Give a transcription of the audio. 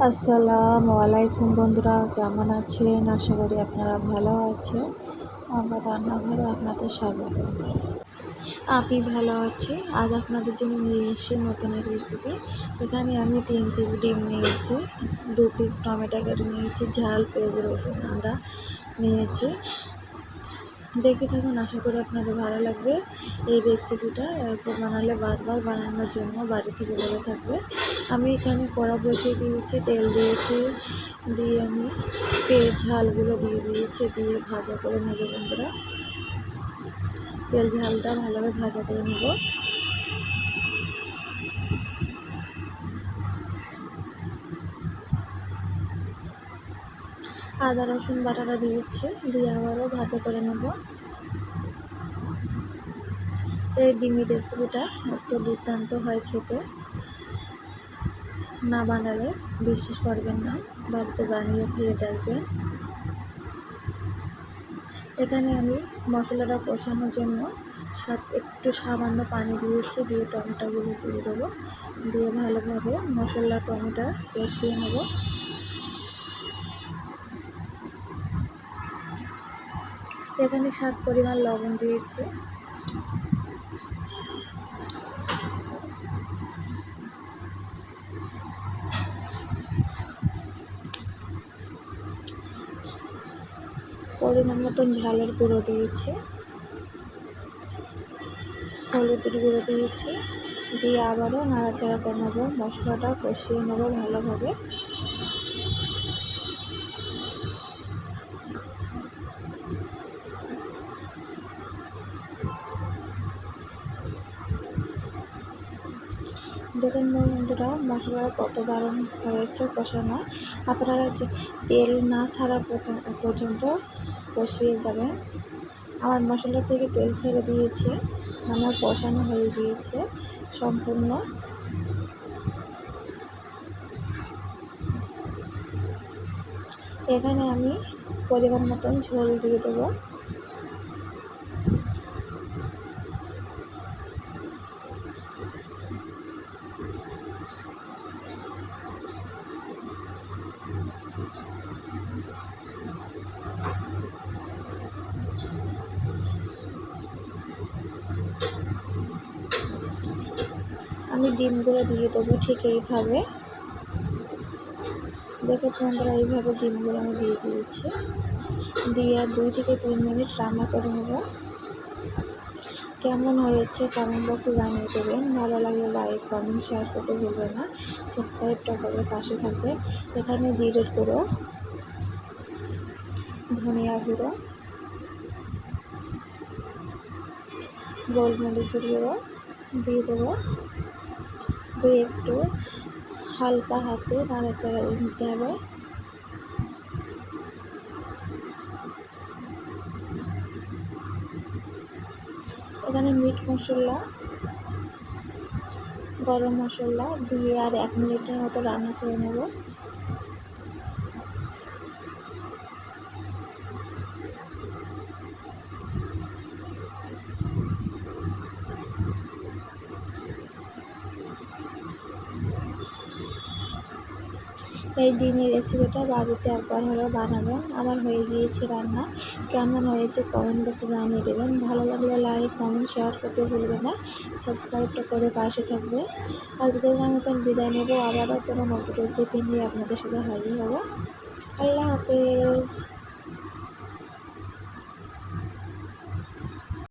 আসসালামু আলাইকুম বন্ধুরা, কেমন আছেন? আশা করি আপনারা ভালো আছেন। আমার রান্নাঘরে আপনাদের স্বাগত। আমি ভালো আছি। আজ আপনাদের জন্য নিয়ে এসেছি নতুন এক রেসিপি। এখানে আমি 3 পিস ডিম নিয়েছি, 2 পিস টমেটো কেটে নিয়েছি, ঝাল, পেঁয়াজ, রসুন, আদা নিয়েছি। দেখে থাকুন, আশা করি আপনাদের ভালো লাগবে। এই রেসিপিটা এরপর বানালে বারবার বানানোর জন্য বাড়ি থেকে বলে থাকবে। আমি এখানে কড়া বসিয়ে দিয়েছি, তেল দিয়েছি, দিয়ে আমি পেঁয়াজ ঝালগুলো দিয়ে দিয়েছি, দিয়ে ভাজা করে নেব বন্ধুরা। তেল ঝালটা ভালোভাবে ভাজা করে নেব। আদা রসুন বাটাটা দিয়েছি, দিয়ে আবারও ভাজা করে নেব। এই ডিমের রেসিপিটা এত দুর্দান্ত হয় খেতে, না বানালে বিশ্বাস করবেন না, বাড়িতে বানিয়ে খেয়ে দেখবেন। এখানে আমি মশলাটা কষানোর জন্য একটু সামান্য পানি দিয়েছি, দিয়ে টমেটোগুলো দিয়ে দেবো, দিয়ে ভালোভাবে মশলা টমেটো কষিয়ে নেব। এখানে স্বাদ পরিমাণ লবণ দিয়েছি। পরিমাণ মতন ঝালের গুঁড়ো দিয়েছি, হলুদের গুঁড়ো দিয়েছি, দিয়ে আবারও নাড়াচাড়া করে নেব। মশলাটা কষিয়ে নেব ভালোভাবে। দেখুন বন্ধুরা, মশলা কত দারুণ হয়েছে কষানো। আপনারা তেল না ছাড়া পর্যন্ত কষিয়ে যাবেন। আমার মশলা থেকে তেল ছেড়ে দিয়েছে, আমার কষানো হয়ে গিয়েছে সম্পূর্ণ। এখানে আমি পরিমাণ মতন ঝোল দিয়ে দেবো। আমি ডিমগুলো দিয়ে দেবো ঠিক এইভাবে। দেখো বন্ধুরা, এইভাবে ডিমগুলো আমি দিয়ে দিয়েছি, দিয়ে 2 থেকে 3 মিনিট রান্না করে নেব। কেমন হয়েছে কমেন্ট বক্সে জানিয়ে দেবেন। ভালো লাগলে লাইক, কমেন্ট, শেয়ার করতে ভুলবেন না। সাবস্ক্রাইবটা করে পাশে থাকবে। এখানে জিরের গুঁড়ো, ধনিয়া গুঁড়ো, গোলমরিচের গুঁড়ো দিয়ে দেবো, দিয়ে একটু হালকা হাতে নাড়াচাড়া নিতে হবে। এখানে মিট মশলা, গরম মশলা দিয়ে আর 1 মিনিটের মতো রান্না করে নেব। এই ডিমের রেসিপিটা বাড়িতে একবার হলেও বানাবেন। আমার হয়ে গিয়েছে রান্না। কেমন হয়েছে কমেন্ট বক্সে জানিয়ে দেবেন। ভালো লাগলে লাইক, কমেন্ট, শেয়ার করতে ভুলবেন না। সাবস্ক্রাইবটা করে পাশে থাকবে। আজকের মতন বিদায় নেব। আবারও কোনো নতুন রেসিপি নিয়ে আপনাদের সাথে হাজির হব। আল্লাহ হাফেজ।